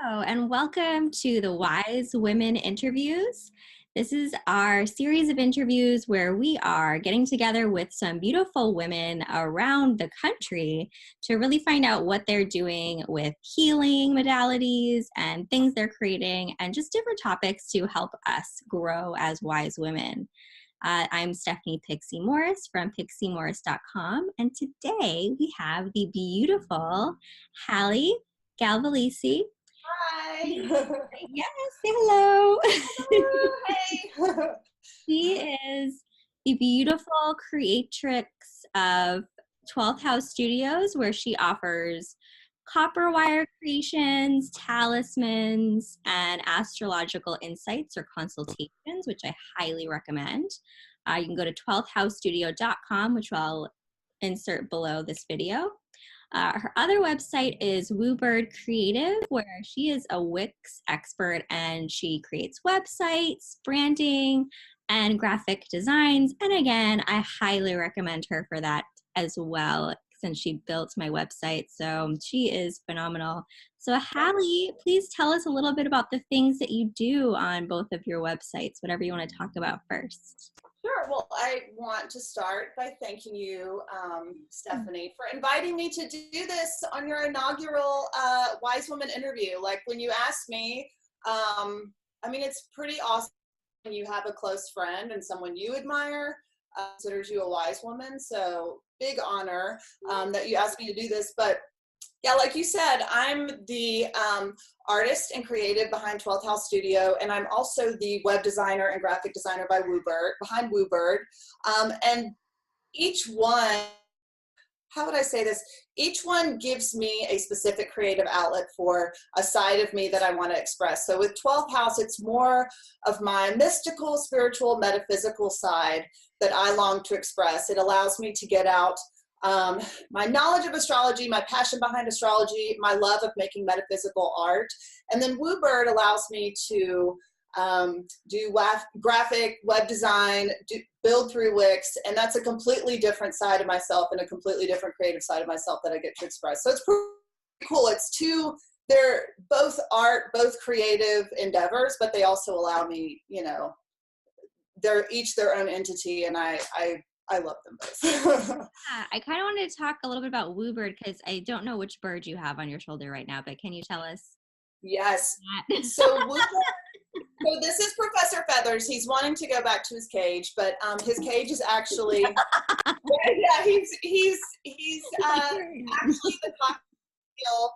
Hello, and welcome to the Wise Women Interviews. This is our series of interviews where we are getting together with some beautiful women around the country to really find out what they're doing with healing modalities and things they're creating and just different topics to help us grow as wise women. I'm Stephanie Pixi Morris from piximorris.com, and today we have the beautiful Hallie Galvalisi. Hi. Yes, say hello. Hey. She is the beautiful creatrix of 12th House Studios, where she offers copper wire creations, talismans, and astrological insights or consultations, which I highly recommend. You can go to 12thhousestudio.com, which I'll insert below this video. Her other website is Woobird Creative, where she is a Wix expert and she creates websites, branding, and graphic designs. And again, I highly recommend her for that as well, since she built my website. So she is phenomenal. So Hallie, please tell us a little bit about the things that you do on both of your websites, whatever you want to talk about first. Sure. Well, I want to start by thanking you, Stephanie, for inviting me to do this on your inaugural Wise Woman interview. Like when you asked me, I mean, it's pretty awesome when you have a close friend and someone you admire considers you a wise woman. So big honor that you asked me to do this. But yeah, like you said, I'm the artist and creative behind 12th House Studio, and I'm also the web designer and graphic designer behind Woobird. And each one, how would I say this? Each one gives me a specific creative outlet for a side of me that I want to express. So with 12th House, it's more of my mystical, spiritual, metaphysical side that I long to express. It allows me to get out my knowledge of astrology, my passion behind astrology, my love of making metaphysical art. And then Woobird allows me to do graphic, web design, build through Wix. And that's a completely different side of myself and a completely different creative side of myself that I get to express. So it's pretty cool. They're both art, both creative endeavors, but they also allow me, they're each their own entity. And I love them both. Yeah, I kind of wanted to talk a little bit about Woobird because I don't know which bird you have on your shoulder right now, but can you tell us? Yes. So so this is Professor Feathers. He's wanting to go back to his cage, but his cage is actually he's actually the cockatiel.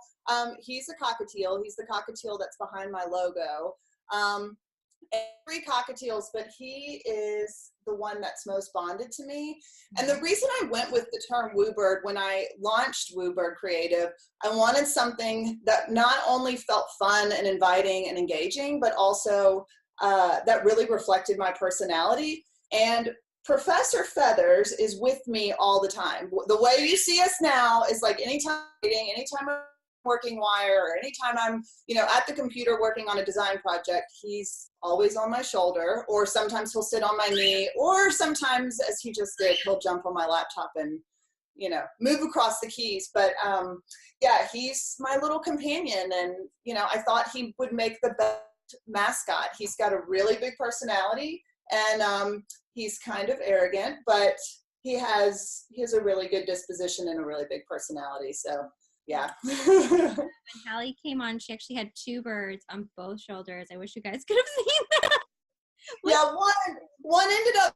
He's a cockatiel. He's the cockatiel that's behind my logo. And 3 cockatiels, but he is the one that's most bonded to me. And the reason I went with the term Woobird when I launched Woobird Creative, I wanted something that not only felt fun and inviting and engaging, but also that really reflected my personality. And Professor Feathers is with me all the time. The way you see us now is like anytime I'm working wire or anytime I'm at the computer working on a design project, he's always on my shoulder, or sometimes he'll sit on my knee, or sometimes, as he just did, he'll jump on my laptop and move across the keys. But yeah, he's my little companion, and I thought he would make the best mascot. He's got a really big personality, and he's kind of arrogant, but he has a really good disposition and a really big personality. So yeah. When Hallie came on, she actually had 2 birds on both shoulders. I wish you guys could have seen that. Yeah, one ended up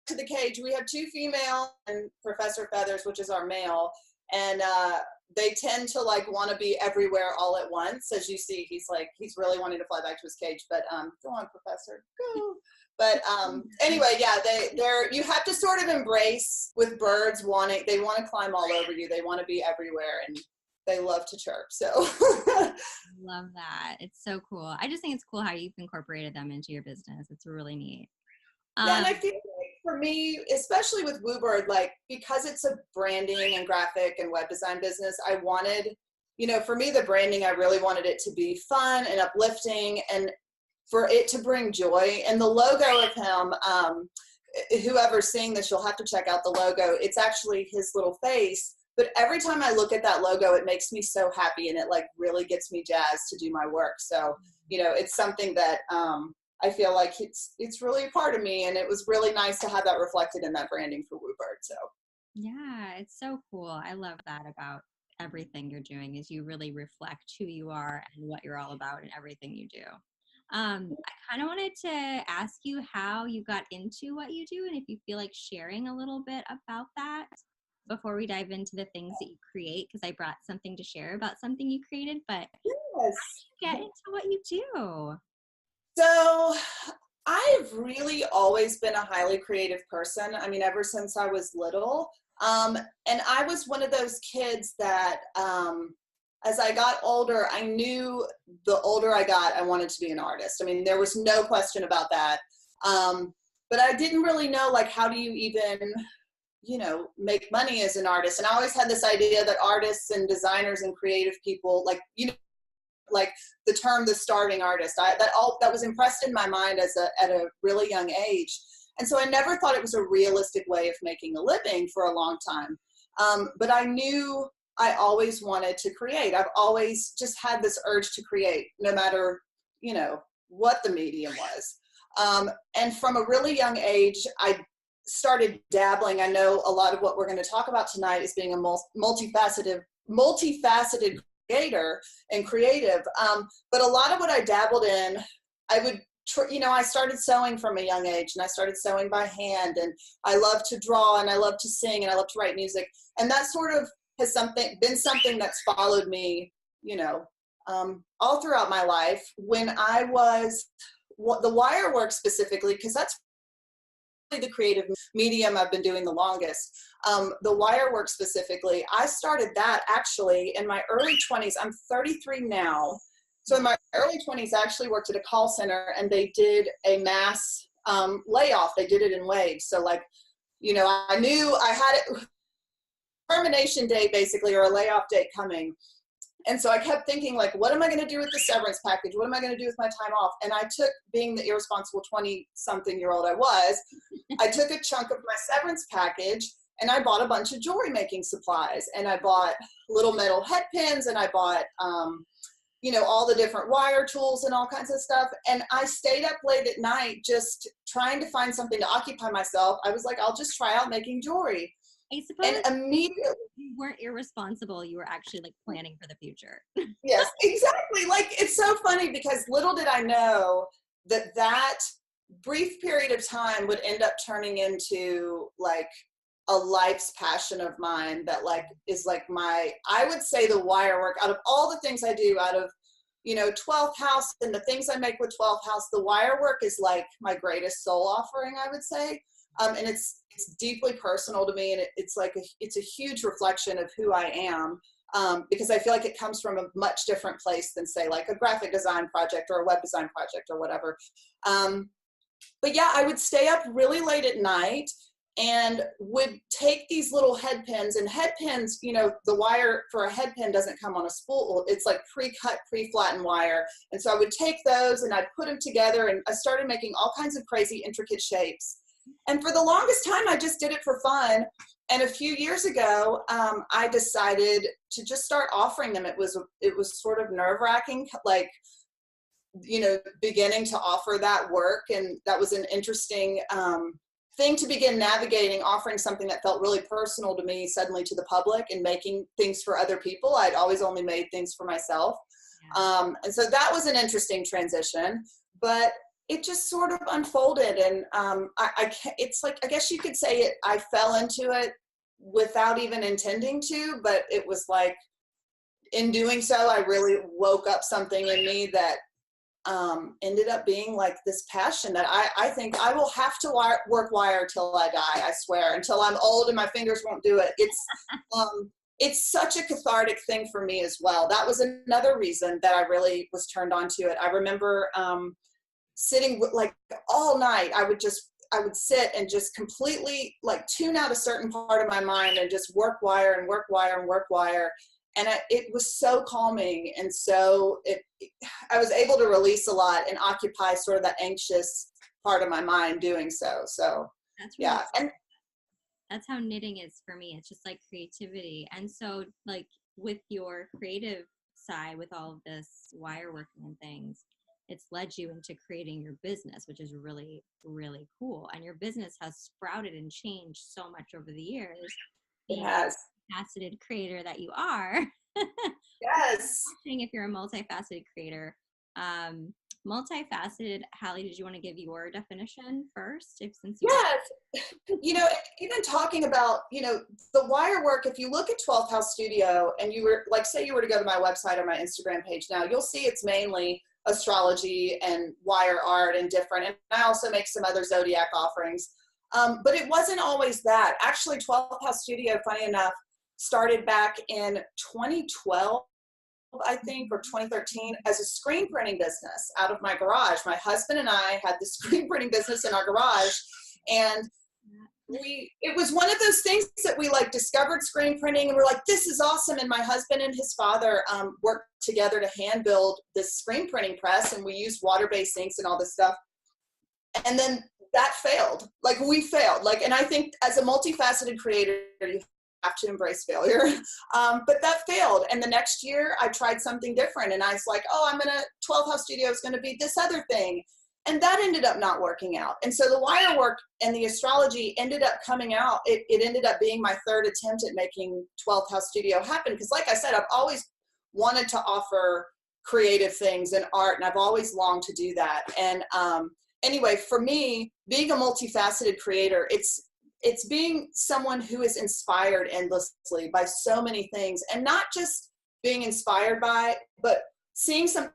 to the cage. We have 2 female and Professor Feathers, which is our male, and they tend to want to be everywhere all at once. As you see, he's really wanting to fly back to his cage, but go on, Professor, go. But anyway, yeah, they're you have to sort of embrace with birds they want to climb all over you. They want to be everywhere, and they love to chirp. So love that. It's so cool. I just think it's cool how you've incorporated them into your business. It's really neat. Yeah, and I feel like for me, especially with Woobird, because it's a branding and graphic and web design business, I wanted, for me, the branding, I really wanted it to be fun and uplifting and for it to bring joy. And the logo of him, whoever's seeing this, you'll have to check out the logo. It's actually his little face, but every time I look at that logo, it makes me so happy, and it like really gets me jazzed to do my work. So, you know, it's something that I feel like it's really a part of me, and it was really nice to have that reflected in that branding for WooBird. So Yeah, it's so cool. I love that about everything you're doing is you really reflect who you are and what you're all about in everything you do. I kind of wanted to ask you how you got into what you do and if you feel like sharing a little bit about that before we dive into the things that you create, because I brought something to share about something you created, but yes. get into what you do. So I've really always been a highly creative person. I mean, ever since I was little. And I was one of those kids that as I got older, I knew the older I got, I wanted to be an artist. I mean, there was no question about that. But I didn't really know, like, how do you even, you know, make money as an artist? And I always had this idea that artists and designers and creative people, like, you know, like the term the starving artist, that was impressed in my mind at a really young age. And so I never thought it was a realistic way of making a living for a long time. But I knew I always wanted to create. I've always just had this urge to create, no matter, you know, what the medium was. And from a really young age, I started dabbling. I know a lot of what we're going to talk about tonight is being a multifaceted creator and creative. But a lot of what I dabbled in, I would, you know, I started sewing from a young age, and I started sewing by hand, and I love to draw, and I love to sing, and I love to write music. And that sort of has been something that's followed me, you know, all throughout my life. When I was, the wire work specifically, because that's the creative medium I've been doing the longest. The wire work specifically, I started that actually in my early 20s. I'm 33 now. So in my early 20s, I actually worked at a call center, and they did a mass layoff. They did it in waves. So like, you know, I knew I had it, termination date basically, or a layoff date coming. And so I kept thinking, like, what am I going to do with the severance package? What am I going to do with my time off? And I took, being the irresponsible 20-something-year-old I was, I took a chunk of my severance package, and I bought a bunch of jewelry making supplies. And I bought little metal head pins, and I bought, you know, all the different wire tools and all kinds of stuff. And I stayed up late at night just trying to find something to occupy myself. I was like, I'll just try out making jewelry. I suppose And immediately, you weren't irresponsible. You were actually like planning for the future. yes, exactly. Like, it's so funny because little did I know that that brief period of time would end up turning into like a life's passion of mine that like is like I would say the wire work, out of all the things I do, out of, you know, 12th house and the things I make with 12th house, the wire work is like my greatest soul offering, I would say. And it's deeply personal to me, and it's like it's a huge reflection of who I am, because I feel like it comes from a much different place than, say, like a graphic design project or a web design project or whatever. But yeah, I would stay up really late at night and would take these little head pins, and head pins, you know, the wire for a head pin doesn't come on a spool. It's like pre-cut, pre-flattened wire. And so I would take those and I'd put them together, and I started making all kinds of crazy, intricate shapes. And for the longest time, I just did it for fun. And a few years ago, I decided to just start offering them. It was sort of nerve-wracking, like, you know, beginning to offer that work. And that was an interesting thing to begin navigating, offering something that felt really personal to me suddenly to the public, and making things for other people. I'd always only made things for myself. Yeah. And so that was an interesting transition. But it just sort of unfolded, and it's like, I guess you could say it, I fell into it without even intending to, but it was like, in doing so, I really woke up something in me that ended up being like this passion that I think I will have to work wire till I die, I swear, until I'm old and my fingers won't do it. It's such a cathartic thing for me as well. That was another reason that I really was turned on to it. I remember sitting like all night, I would sit and just completely like tune out a certain part of my mind and just work wire and work wire and work wire. And it was so calming. And so I was able to release a lot and occupy sort of that anxious part of my mind doing so. So, that's really yeah. That's how knitting is for me. It's just like creativity. And so like with your creative side, with all of this wire working and things, it's led you into creating your business, which is really, really cool. And your business has sprouted and changed so much over the years, It being has. a faceted creator that you are. Yes. If you're a multifaceted creator, multifaceted, Hallie, did you want to give your definition first? Since you Yes. You know, even talking about, you know, the wire work, if you look at 12th House Studio and you were like, say you were to go to my website or my Instagram page now, you'll see it's mainly astrology and wire art and different. And I also make some other zodiac offerings. But it wasn't always that. Actually, 12th House Studio, funny enough, started back in 2012, I think, or 2013, as a screen printing business out of my garage. My husband and I had the screen printing business in our garage, and it was one of those things that we like discovered screen printing, and we're like, this is awesome. And my husband and his father worked together to hand build this screen printing press, and we used water-based inks and all this stuff. And then that failed. Like, we failed. Like, and I think as a multifaceted creator, you have to embrace failure. But that failed. And the next year I tried something different, and I was like, oh, 12th House Studio is going to be this other thing. And that ended up not working out. And so the wire work and the astrology ended up coming out. It ended up being my third attempt at making 12th House Studio happen. Because like I said, I've always wanted to offer creative things and art, and I've always longed to do that. And anyway, for me, being a multifaceted creator, it's being someone who is inspired endlessly by so many things, and not just being inspired by, but seeing some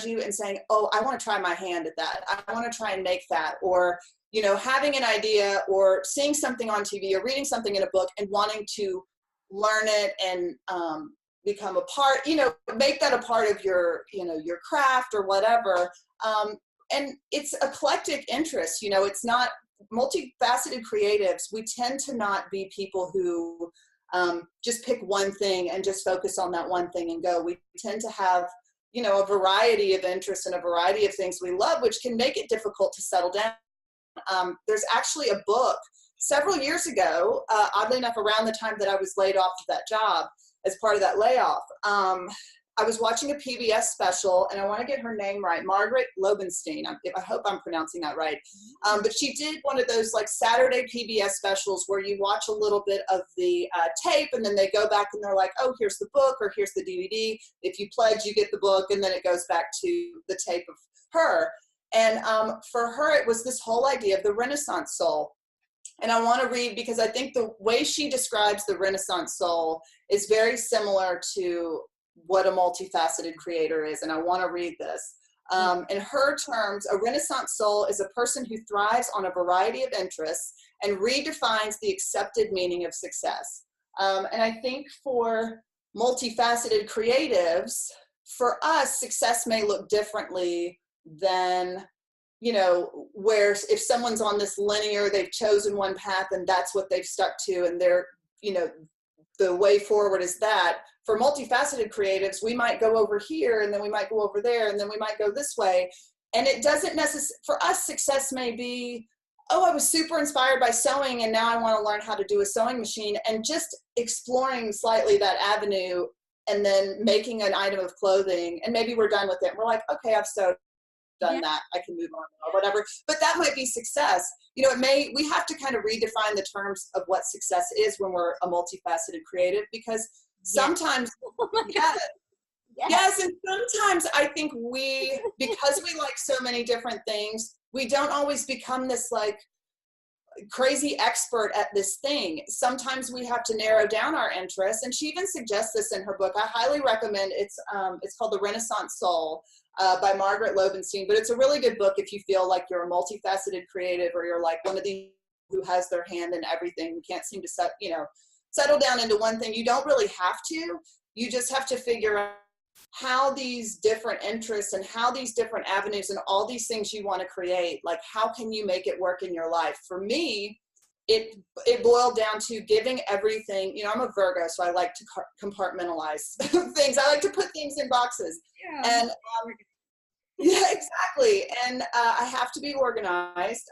you and saying, oh, I want to try my hand at that. I want to try and make that. Or, you know, having an idea or seeing something on TV or reading something in a book and wanting to learn it and become a part, you know, make that a part of your, you know, your craft or whatever. And it's eclectic interest, you know, it's not multifaceted creatives. We tend to not be people who just pick one thing and just focus on that one thing and go. We tend to have, you know, a variety of interests and a variety of things we love, which can make it difficult to settle down. There's actually a book several years ago, oddly enough, around the time that I was laid off of that job as part of that layoff. I was watching a PBS special, and I want to get her name right, Margaret Lobenstein. I hope I'm pronouncing that right. But she did one of those like Saturday PBS specials where you watch a little bit of the tape, and then they go back and they're like, oh, here's the book, or here's the DVD. If you pledge, you get the book, and then it goes back to the tape of her. And for her, it was this whole idea of the Renaissance soul. And I want to read, because I think the way she describes the Renaissance soul is very similar to what a multifaceted creator is. And I want to read this. In her terms, a Renaissance soul is a person who thrives on a variety of interests and redefines the accepted meaning of success. And I think for multifaceted creatives, for us, success may look differently than, you know, where if someone's on this linear, they've chosen one path and that's what they've stuck to, and they're, you know, the way forward is that. For multifaceted creatives, we might go over here, and then we might go over there, and then we might go this way. And it doesn't necessarily, for us, success may be, oh, I was super inspired by sewing, and now I want to learn how to do a sewing machine, and just exploring slightly that avenue, and then making an item of clothing, and maybe we're done with it. We're like, okay, I've sewed, done that, I can move on or whatever. But that might be success. You know, we have to kind of redefine the terms of what success is when we're a multifaceted creative, because sometimes, yes, and sometimes I think because we like so many different things, we don't always become this like crazy expert at this thing. Sometimes we have to narrow down our interests, and she even suggests this in her book. I highly recommend it's called The Renaissance Soul by Margaret Lobenstein. But it's a really good book if you feel like you're a multifaceted creative, or you're like one of these who has their hand in everything, can't seem to settle down into one thing. You don't really have to. You just have to figure out how these different interests and how these different avenues and all these things you want to create, like how can you make it work in your life? For me, it boiled down to giving everything, you know, I'm a Virgo, so I like to compartmentalize things. I like to put things in boxes. Yeah. And yeah, exactly. And I have to be organized.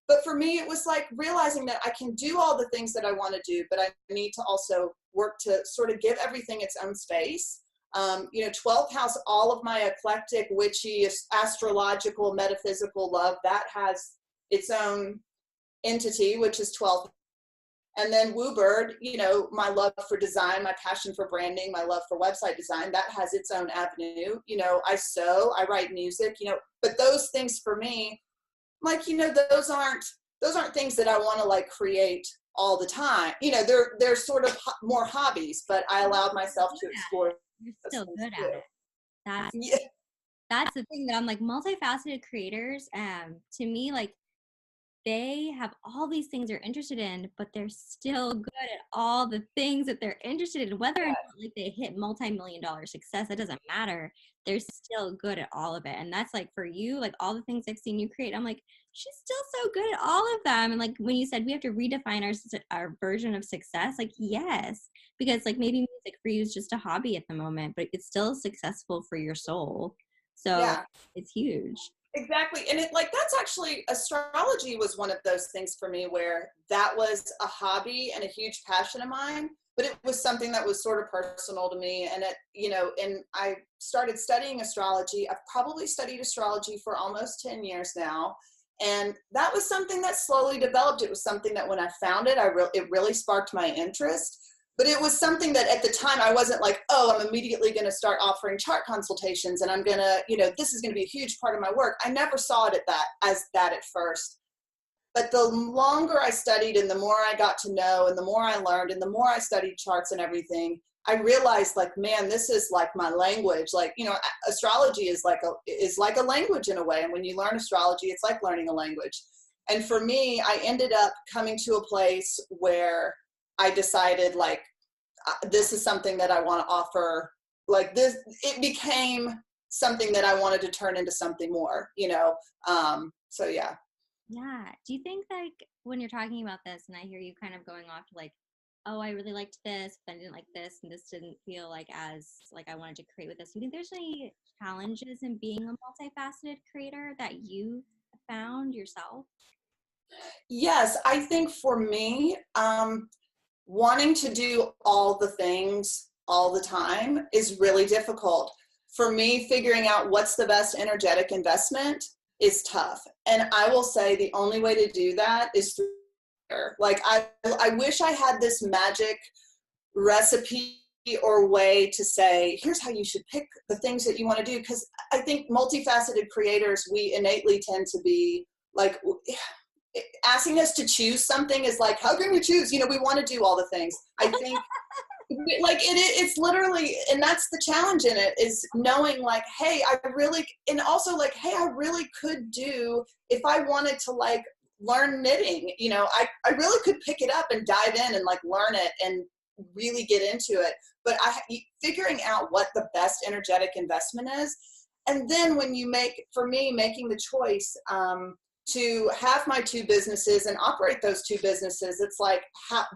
But for me, it was like realizing that I can do all the things that I want to do, but I need to also work to sort of give everything its own space. 12th house, all of my eclectic, witchy, astrological, metaphysical love, that has its own entity, which is 12th. And then Woobird, my love for design, my passion for branding, my love for website design, that has its own avenue. I sew, I write music, but those things for me, like, those aren't things that I want to like create all the time. They're sort of more hobbies, but I allowed myself to explore. You're still good at it. Yeah. That's the thing that I'm like, multifaceted creators, to me, like, they have all these things they're interested in, but they're still good at all the things that they're interested in. Whether or not like they hit multi-million-dollar success, that doesn't matter. They're still good at all of it. And that's like for you, like all the things I've seen you create, I'm like, she's still so good at all of them. And like when you said we have to redefine our version of success, like yes, because like maybe music for you is just a hobby at the moment, but it's still successful for your soul. So it's huge. Exactly. And that's actually, astrology was one of those things for me where that was a hobby and a huge passion of mine, but it was something that was sort of personal to me. And and I started studying astrology. I've probably studied astrology for almost 10 years now. And that was something that slowly developed. It was something that when I found it, it really sparked my interest. But it was something that at the time I wasn't like, oh, I'm immediately going to start offering chart consultations and I'm going to, this is going to be a huge part of my work. I never saw it as that at first. But the longer I studied and the more I got to know and the more I learned and the more I studied charts and everything, I realized like, man, this is like my language. Like, astrology is like a language in a way. And when you learn astrology, it's like learning a language. And for me, I ended up coming to a place where I decided like, this is something that I want to offer. Like this, it became something that I wanted to turn into something more, so yeah. Yeah. Do you think like when you're talking about this and I hear you kind of going off like, oh, I really liked this, but I didn't like this, and this didn't feel like as like I wanted to create with this. Do you think there's any challenges in being a multifaceted creator that you found yourself? Yes, I think for me, wanting to do all the things all the time is really difficult. For me, figuring out what's the best energetic investment is tough. And I will say the only way to do that is through prayer. Like I wish I had this magic recipe or way to say, here's how you should pick the things that you want to do. Because I think multifaceted creators, we innately tend to be like, asking us to choose something is like, how can we choose? We want to do all the things. I think like it's literally, and that's the challenge in it, is knowing like, hey, I really could do, if I wanted to like learn knitting, I really could pick it up and dive in and like learn it and really get into it. But figuring out what the best energetic investment is. And then when making the choice, to have my two businesses and operate those two businesses, it's like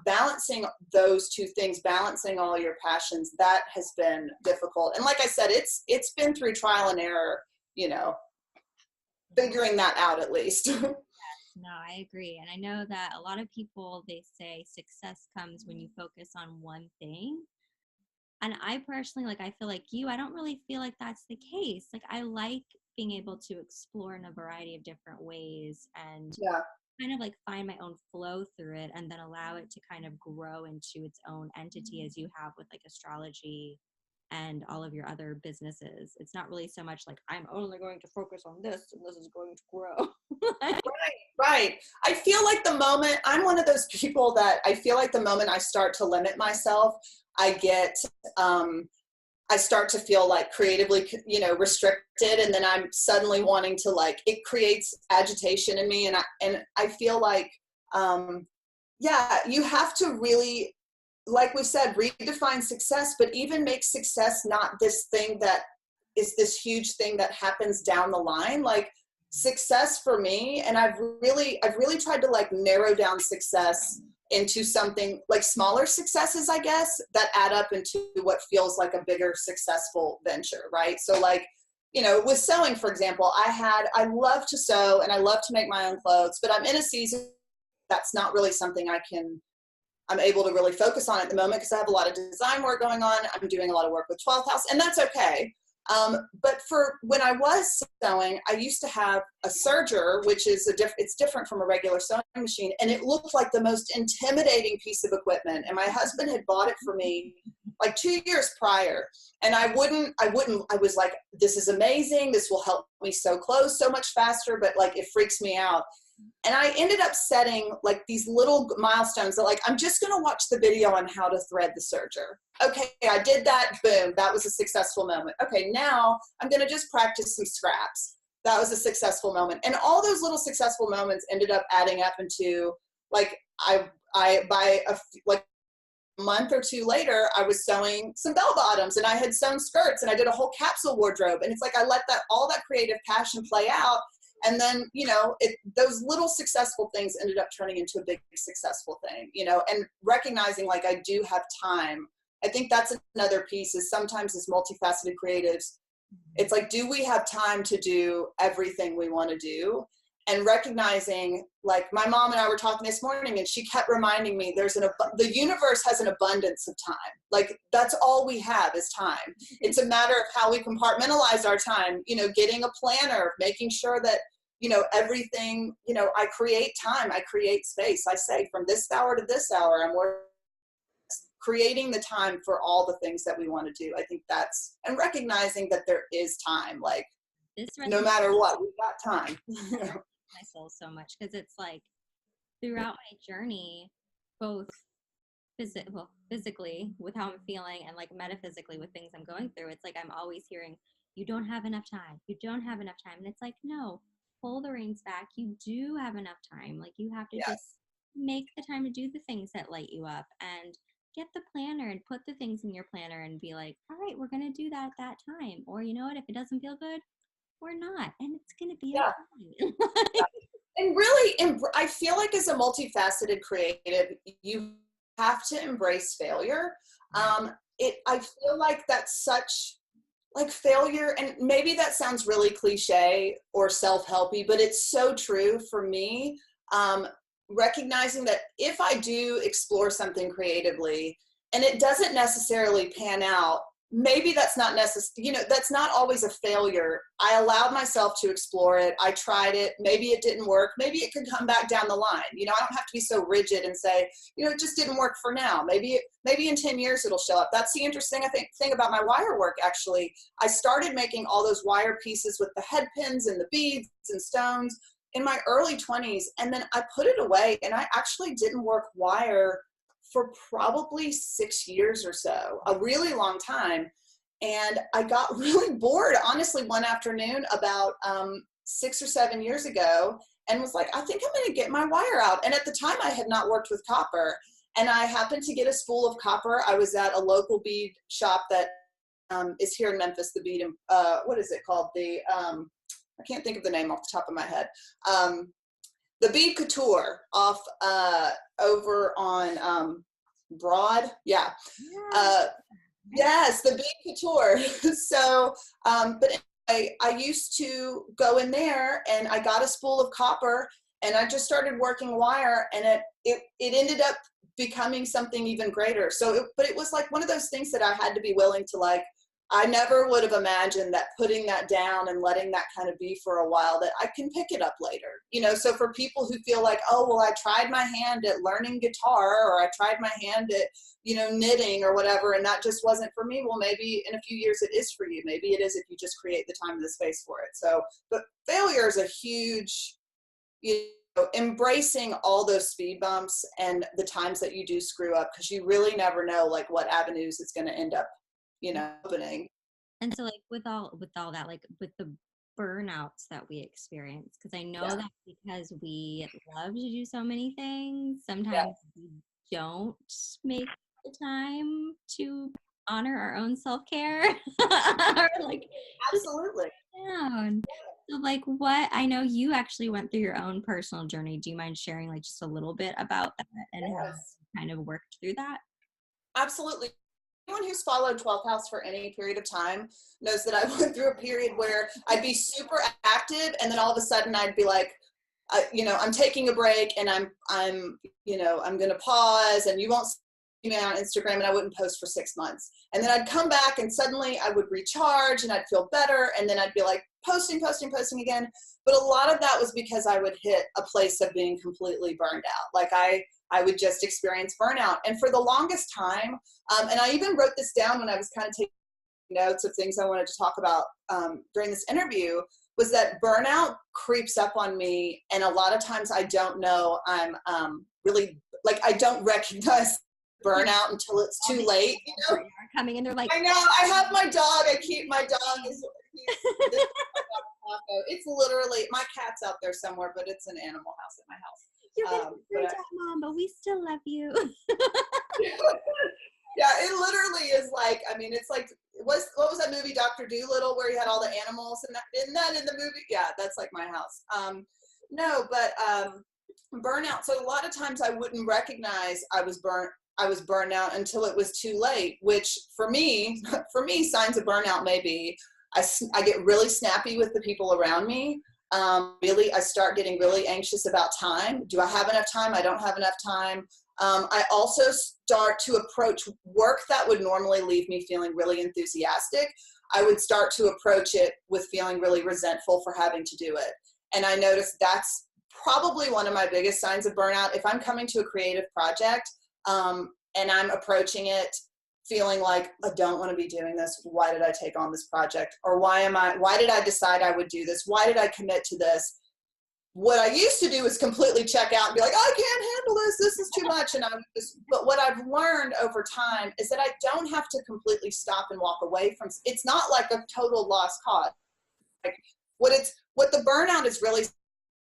balancing those two things, balancing all your passions, that has been difficult. And like I said, it's been through trial and error, figuring that out at least. No, I agree. And I know that a lot of people, they say success comes when you focus on one thing. And I personally, like, I feel like you, I don't really feel like that's the case. Like, I like being able to explore in a variety of different ways and kind of like find my own flow through it and then allow it to kind of grow into its own entity as you have with like astrology and all of your other businesses. It's not really so much like I'm only going to focus on this and this is going to grow. Right. I feel like I'm one of those people that I feel like the moment I start to limit myself, I start to feel like creatively, restricted. And then I'm suddenly wanting to like, it creates agitation in me. And I feel like, you have to really, like we said, redefine success, but even make success not this thing that is this huge thing that happens down the line. Like success for me, and I've really tried to like narrow down success into something like smaller successes, I guess, that add up into what feels like a bigger successful venture, right? So like, with sewing, for example, I love to sew and I love to make my own clothes, but I'm in a season that's not really something I'm able to really focus on at the moment because I have a lot of design work going on. I'm doing a lot of work with 12th house, and that's okay. But for when I was sewing, I used to have a serger, which is it's different from a regular sewing machine, and it looked like the most intimidating piece of equipment. And my husband had bought it for me like 2 years prior, and I was like, this is amazing. This will help me sew clothes so much faster, but like it freaks me out. And I ended up setting like these little milestones that like, I'm just going to watch the video on how to thread the serger. Okay, I did that. Boom. That was a successful moment. Okay, now I'm going to just practice some scraps. That was a successful moment. And all those little successful moments ended up adding up into like, like a month or two later, I was sewing some bell bottoms and I had sewn skirts and I did a whole capsule wardrobe. And it's like, I let all that creative passion play out. And then, those little successful things ended up turning into a big successful thing, and recognizing like I do have time. I think that's another piece is sometimes as multifaceted creatives, it's like, do we have time to do everything we want to do? And recognizing, like my mom and I were talking this morning and she kept reminding me the universe has an abundance of time. Like that's all we have is time. It's a matter of how we compartmentalize our time, getting a planner, making sure that, everything, I create time, I create space. I say from this hour to this hour, I'm creating the time for all the things that we want to do. I think and recognizing that there is time, like no matter what, we've got time. My soul so much because it's like throughout my journey, both physically with how I'm feeling and like metaphysically with things I'm going through, it's like I'm always hearing, you don't have enough time. You don't have enough time. And it's like, no, pull the reins back. You do have enough time. Like you have to just make the time to do the things that light you up and get the planner and put the things in your planner and be like, all right, we're going to do that at that time. Or you know what, if it doesn't feel good, we're not. And it's going to be okay. And really, I feel like as a multifaceted creative, you have to embrace failure. I feel like that's such like failure, and maybe that sounds really cliche or self-helpy, but it's so true for me. Recognizing that if I do explore something creatively and it doesn't necessarily pan out, maybe that's not that's not always a failure. I allowed myself to explore it. I tried it. Maybe it didn't work. Maybe it could come back down the line. I don't have to be so rigid and say, it just didn't work for now. Maybe in 10 years it'll show up. That's the interesting thing about my wire work. Actually, I started making all those wire pieces with the head pins and the beads and stones in my early 20s. And then I put it away and I actually didn't work wire for probably 6 years or so, a really long time. And I got really bored, honestly, one afternoon about 6 or 7 years ago and was like, I think I'm going to get my wire out. And at the time I had not worked with copper and I happened to get a spool of copper. I was at a local bead shop that is here in Memphis, the bead, what is it called? I can't think of the name off the top of my head. The Bead Couture off over on Broad. Yeah. Yes, the Bead Couture. So, but anyway, I used to go in there and I got a spool of copper and I just started working wire and it ended up becoming something even greater. So, but it was like one of those things that I had to be willing to like, I never would have imagined that putting that down and letting that kind of be for a while, that I can pick it up later. So for people who feel like, oh, well, I tried my hand at learning guitar or I tried my hand at, knitting or whatever, and that just wasn't for me. Well, maybe in a few years it is for you. Maybe it is if you just create the time and the space for it. So, but failure is a huge, embracing all those speed bumps and the times that you do screw up, because you really never know like what avenues it's going to end up opening. And so like with all that, like with the burnouts that we experience, because I know that because we love to do so many things, sometimes we don't make the time to honor our own self-care or like Absolutely. down. So like what, I know you actually went through your own personal journey. Do you mind sharing like just a little bit about that and how you kind of worked through that? Absolutely. anyone who's followed 12th house for any period of time knows that I went through a period where I'd be super active, and then all of a sudden I'd be like, I'm taking a break, and I'm going to pause, and you won't see me on Instagram, and I wouldn't post for 6 months. And then I'd come back, and suddenly I would recharge, and I'd feel better, and then I'd be like posting again. But a lot of that was because I would hit a place of being completely burned out. Like I would just experience burnout. And for the longest time, and I even wrote this down when I was kind of taking notes of things I wanted to talk about during this interview, was that burnout creeps up on me. And a lot of times I don't know, I'm really, like, I don't recognize burnout until it's too late. Coming in, they're like, I know, I have my dog. My dog is, it's literally, my cat's out there somewhere, but it's an animal house at my house. You're going to Mom, but we still love you. Yeah, it literally is like, I mean, it's like, what was that movie, Dr. Dolittle, where he had all the animals, and isn't that in the movie? Yeah, that's like my house. Burnout. So a lot of times I wouldn't recognize I was burned out until it was too late, which for me, signs of burnout may be, I get really snappy with the people around me. I start getting really anxious about time. Do I have enough time? I don't have enough time. I also start to approach work that would normally leave me feeling really enthusiastic. I would start to approach it with feeling really resentful for having to do it. And I noticed that's probably one of my biggest signs of burnout. If I'm coming to a creative project and I'm approaching it feeling like, I don't want to be doing this. Why did I take on this project? Or why did I decide I would do this? Why did I commit to this? What I used to do is completely check out and be like, I can't handle this. This is too much. But what I've learned over time is that I don't have to completely stop and walk away from. It's not like a total lost cause. Like what the burnout is really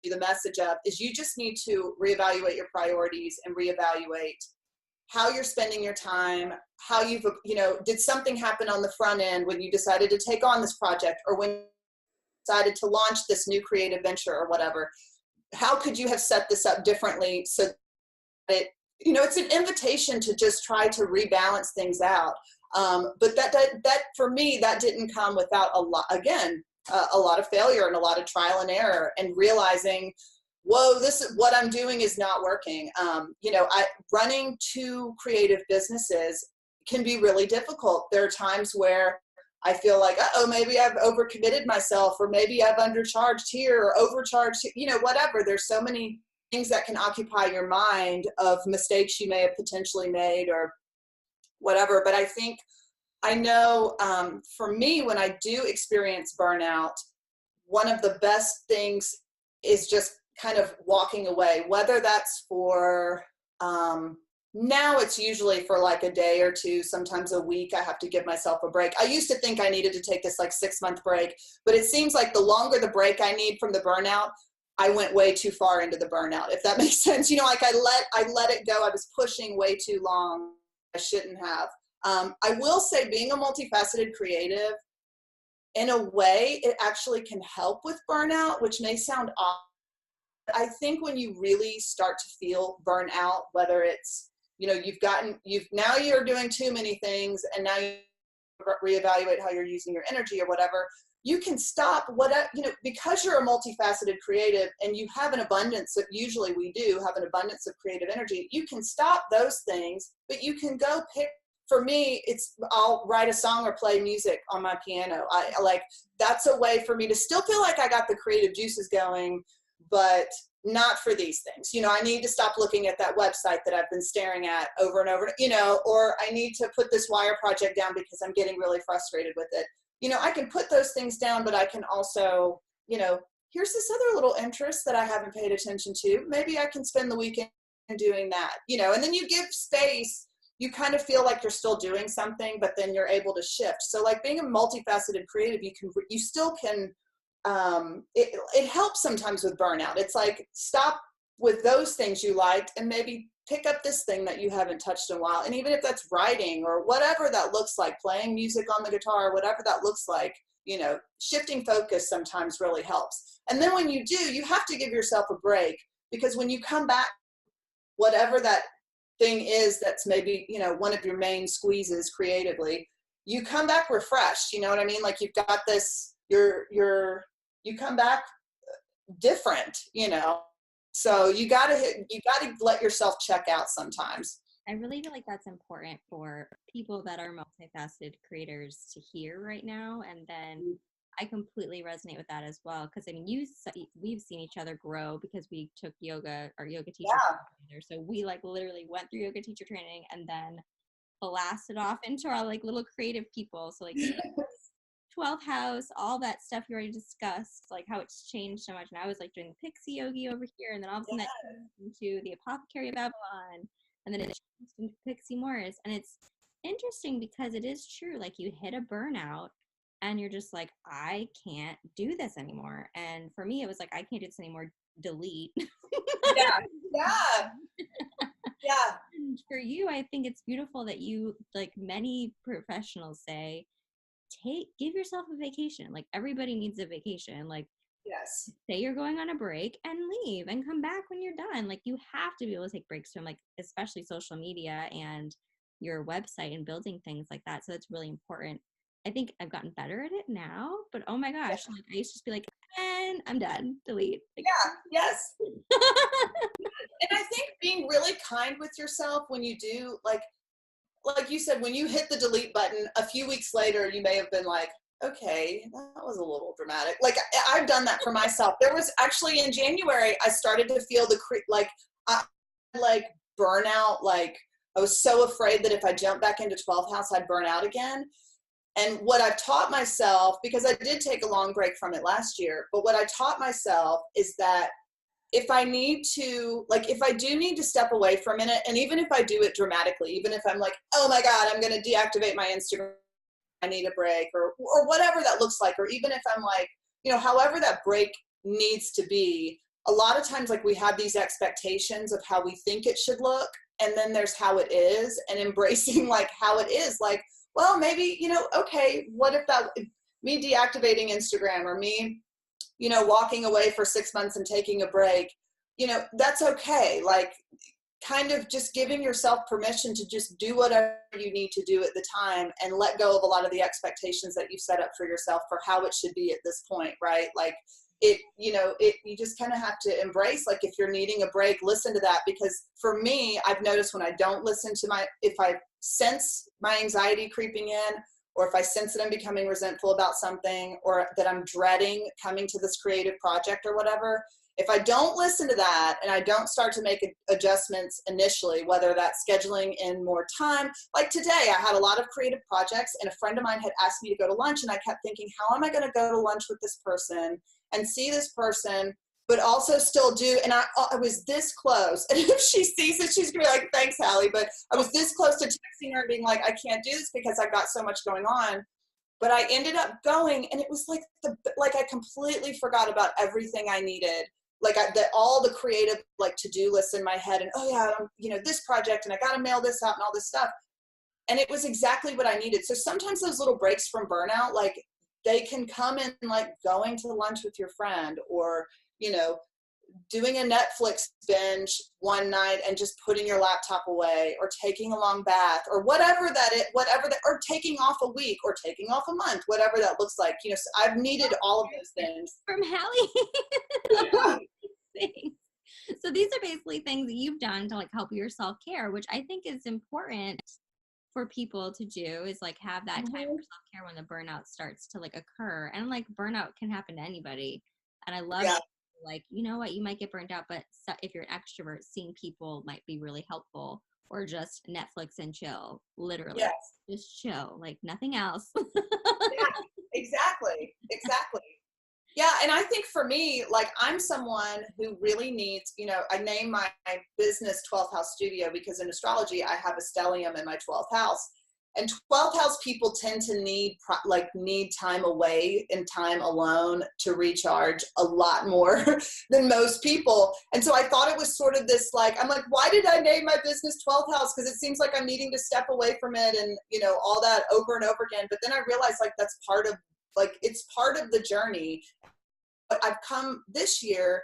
the message of is you just need to reevaluate your priorities and reevaluate how you're spending your time, how did something happen on the front end when you decided to take on this project, or when you decided to launch this new creative venture or whatever? How could you have set this up differently so that it's an invitation to just try to rebalance things out. But that for me, that didn't come without a lot of failure and a lot of trial and error, and realizing, whoa, this is what I'm doing is not working. Running two creative businesses can be really difficult. There are times where I feel like, maybe I've overcommitted myself, or maybe I've undercharged here or overcharged, whatever. There's so many things that can occupy your mind of mistakes you may have potentially made or whatever. But I know for me, when I do experience burnout, one of the best things is just kind of walking away, whether that's for, now it's usually for like a day or two, sometimes a week. I have to give myself a break. I used to think I needed to take this like 6-month break, but it seems like the longer the break I need from the burnout, I went way too far into the burnout, if that makes sense. Like I let it go. I was pushing way too long. I shouldn't have. I will say, being a multifaceted creative, in a way, it actually can help with burnout, which may sound odd. I think when you really start to feel burnout, whether it's, now you're doing too many things, and now you reevaluate how you're using your energy or whatever, you can stop because you're a multifaceted creative and you have an abundance usually we do have an abundance of creative energy. You can stop those things, but you can go pick. For me, I'll write a song or play music on my piano. That's a way for me to still feel like I got the creative juices going, but not for these things. I need to stop looking at that website that I've been staring at over and over, or I need to put this wire project down because I'm getting really frustrated with it. I can put those things down, but I can also, here's this other little interest that I haven't paid attention to. Maybe I can spend the weekend doing that, and then you give space. You kind of feel like you're still doing something, but then you're able to shift. So like being a multifaceted creative, you still can, it helps sometimes with burnout. It's like, stop with those things you liked and maybe pick up this thing that you haven't touched in a while. And even if that's writing or whatever that looks like, playing music on the guitar, whatever that looks like, shifting focus sometimes really helps. And then when you do, you have to give yourself a break, because when you come back, whatever that thing is that's maybe, you know, one of your main squeezes creatively, you come back refreshed, you know what I mean? Like you've got this, you come back different, you know? So you gotta let yourself check out sometimes. I really feel like that's important for people that are multifaceted creators to hear right now. And then I completely resonate with that as well. Because I mean, we've seen each other grow because we took our yoga teacher Yeah. training together. So we like literally went through yoga teacher training and then blasted off into our like little creative people. So like 12th house, all that stuff you already discussed, like how it's changed so much. And I was like doing the Pixi yogi over here, and then all of a sudden that changed into the Apothecary of Babylon, and then it changed into Pixi Morris. And it's interesting because it is true. Like you hit a burnout and you're just like, I can't do this anymore. And for me, it was like, I can't do this anymore. Delete. Yeah. Yeah. Yeah. And for you, I think it's beautiful that you, like many professionals say, give yourself a vacation. Like everybody needs a vacation. Like Yes. say you're going on a break and leave and come back when you're done. Like you have to be able to take breaks from like especially social media and your website and building things like that. So it's really important. I think I've gotten better at it now, but oh my gosh, like I used to just be like, and I'm done, delete. Like, Yeah. Yes. And I think being really kind with yourself when you do, like you said, when you hit the delete button, a few weeks later, you may have been like, okay, that was a little dramatic. Like I've done that for myself. There was actually in January, I started to feel like burnout. Like I was so afraid that if I jumped back into 12th house, I'd burn out again. And what I've taught myself, because I did take a long break from it last year, but what I taught myself is that if I need to, like, if I do need to step away for a minute, and even if I do it dramatically, even if I'm like, oh my God, I'm going to deactivate my Instagram, I need a break, or whatever that looks like, or even if I'm like, you know, however that break needs to be, a lot of times, like, we have these expectations of how we think it should look, and then there's how it is, and embracing, like, how it is, like, well, maybe, you know, okay, what if me deactivating Instagram, or me, you know, walking away for 6 months and taking a break, you know, that's okay. Like kind of just giving yourself permission to just do whatever you need to do at the time and let go of a lot of the expectations that you've set up for yourself for how it should be at this point, right? Like you just kind of have to embrace, like if you're needing a break, listen to that. Because for me, I've noticed when I don't listen to if I sense my anxiety creeping in, or if I sense that I'm becoming resentful about something, or that I'm dreading coming to this creative project or whatever, if I don't listen to that and I don't start to make adjustments initially, whether that's scheduling in more time, like today I had a lot of creative projects and a friend of mine had asked me to go to lunch, and I kept thinking, how am I going to go to lunch with this person and see this person, but also still do, and I was this close. And if she sees it, she's gonna be like, thanks, Hallie, but I was this close to texting her and being like, I can't do this because I've got so much going on. But I ended up going, and it was like, I completely forgot about everything I needed. Like all the creative, like to-do lists in my head, and oh yeah, you know, this project, and I gotta mail this out and all this stuff. And it was exactly what I needed. So sometimes those little breaks from burnout, like they can come in like going to lunch with your friend, or, you know, doing a Netflix binge one night and just putting your laptop away, or taking a long bath, or whatever that, or taking off a week, or taking off a month, whatever that looks like. You know, so I've needed all of those things. From Hallie. So these are basically things that you've done to like help your self-care, which I think is important for people to do, is like have that time for self-care when the burnout starts to like occur. And like burnout can happen to anybody. And I love like, you know what, you might get burnt out, but if you're an extrovert, seeing people might be really helpful, or just Netflix and chill, literally. Just chill, like nothing else. Yeah, exactly. Yeah, and I think for me, like I'm someone who really needs, you know, I name my business 12th house studio because in astrology, I have a stellium in my 12th house. And 12th house people tend to need time away and time alone to recharge a lot more than most people. And so I thought it was sort of this, like, I'm like, why did I name my business 12th house? Because it seems like I'm needing to step away from it and, you know, all that over and over again. But then I realized like that's part of, like, it's part of the journey. But this year,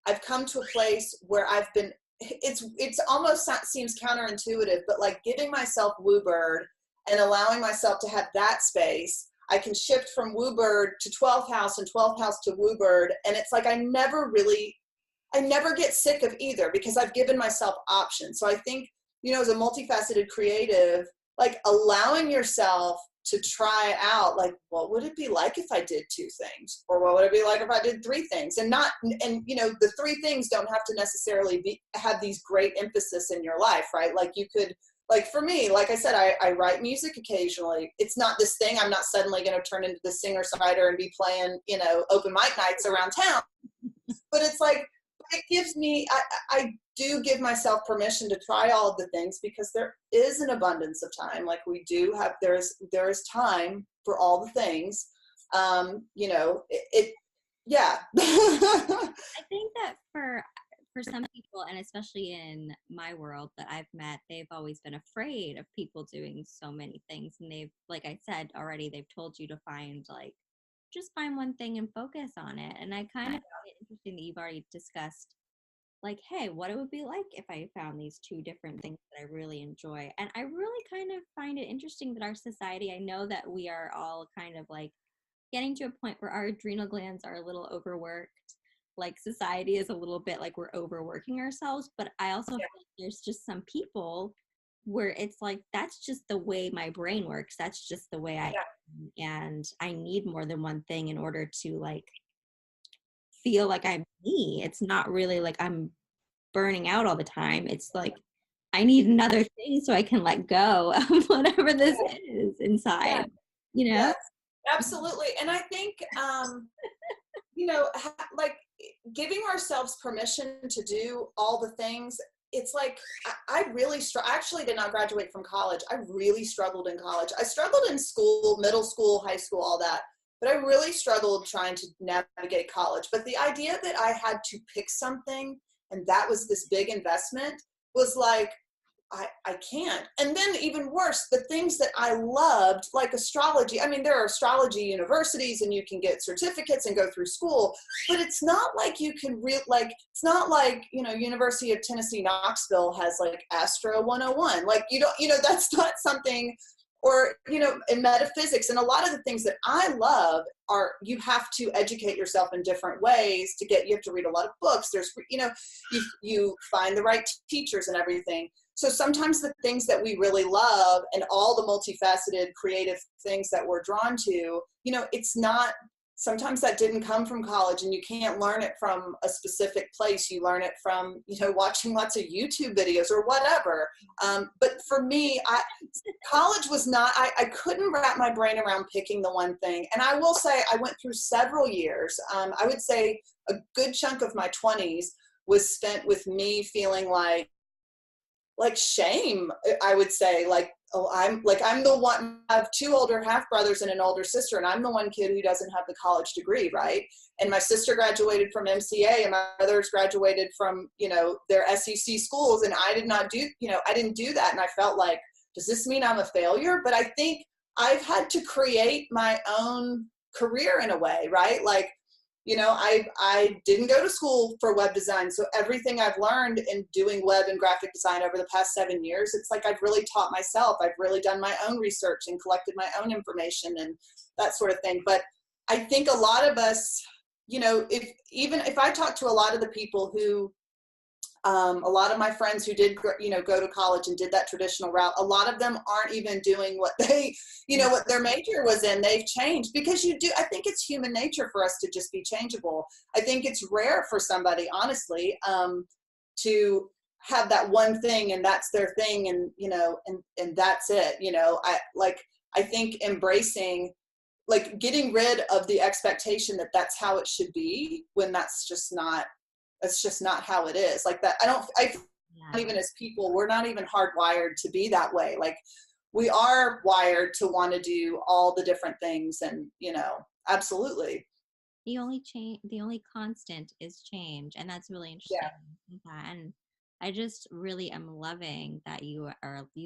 I've come to a place where I've been it's almost seems counterintuitive, but like giving myself Woobird and allowing myself to have that space, I can shift from Woobird to 12th house and 12th house to Woobird. And it's like, I never get sick of either because I've given myself options. So I think, as a multifaceted creative, like allowing yourself to try out, like, what would it be like if I did 2 things? Or what would it be like if I did 3 things? And the 3 things don't have to necessarily have these great emphasis in your life, right? Like you could, like for me, like I said, I write music occasionally. It's not this thing. I'm not suddenly going to turn into the singer-songwriter and be playing, open mic nights around town. But it's like, it gives me, I do give myself permission to try all of the things because there is an abundance of time. Like we do have, there is time for all the things. Yeah. I think that for some people, and especially in my world that I've met, they've always been afraid of people doing so many things. And they've, like I said already, they've told you to just find one thing and focus on it. And I kind of find it interesting that you've already discussed, like, hey, what it would be like if I found these 2 different things that I really enjoy. And I really kind of find it interesting that our society, I know that we are all kind of like getting to a point where our adrenal glands are a little overworked. Like society is a little bit like we're overworking ourselves. But I also feel like there's just some people where it's like, that's just the way my brain works. That's just the way I am. And I need more than one thing in order to like feel like I'm me. It's not really like I'm burning out all the time. It's like I need another thing so I can let go of whatever this is inside, Yes, absolutely. And I think, like giving ourselves permission to do all the things, it's like, I really I actually did not graduate from college. I really struggled in college. I struggled in school, middle school, high school, all that. But I really struggled trying to navigate college. But the idea that I had to pick something and that was this big investment was like, I can't. And then even worse, the things that I loved, like astrology. I mean, there are astrology universities and you can get certificates and go through school, but it's not like you can it's not like, University of Tennessee, Knoxville has like Astro 101. Like, that's not something, or, in metaphysics and a lot of the things that I love are, you have to educate yourself in different ways you have to read a lot of books. There's, you find the right teachers and everything. So sometimes the things that we really love and all the multifaceted creative things that we're drawn to, it's not, sometimes that didn't come from college and you can't learn it from a specific place. You learn it from, watching lots of YouTube videos or whatever. But for me, college was not, I couldn't wrap my brain around picking the one thing. And I will say I went through several years. I would say a good chunk of my 20s was spent with me feeling like shame, I would say, oh, I'm the one, I have 2 older half brothers and an older sister, and I'm the one kid who doesn't have the college degree, right? And my sister graduated from MCA and my brothers graduated from, their SEC schools, and I did not do, I didn't do that. And I felt like, does this mean I'm a failure? But I think I've had to create my own career in a way, right? Like, I didn't go to school for web design. So everything I've learned in doing web and graphic design over the past 7 years, it's like I've really taught myself. I've really done my own research and collected my own information and that sort of thing. But I think a lot of us, if I talk to a lot of the people who, a lot of my friends who did, go to college and did that traditional route, a lot of them aren't even doing what they, what their major was in. They've changed because I think it's human nature for us to just be changeable. I think it's rare for somebody, honestly, to have that one thing and that's their thing and, and that's it. I think embracing, getting rid of the expectation that that's how it should be when that's just not how it is. Like that, even as people, we're not even hardwired to be that way. Like we are wired to want to do all the different things and, absolutely. The only constant is change. And that's really interesting. Yeah. And I just really am loving that you're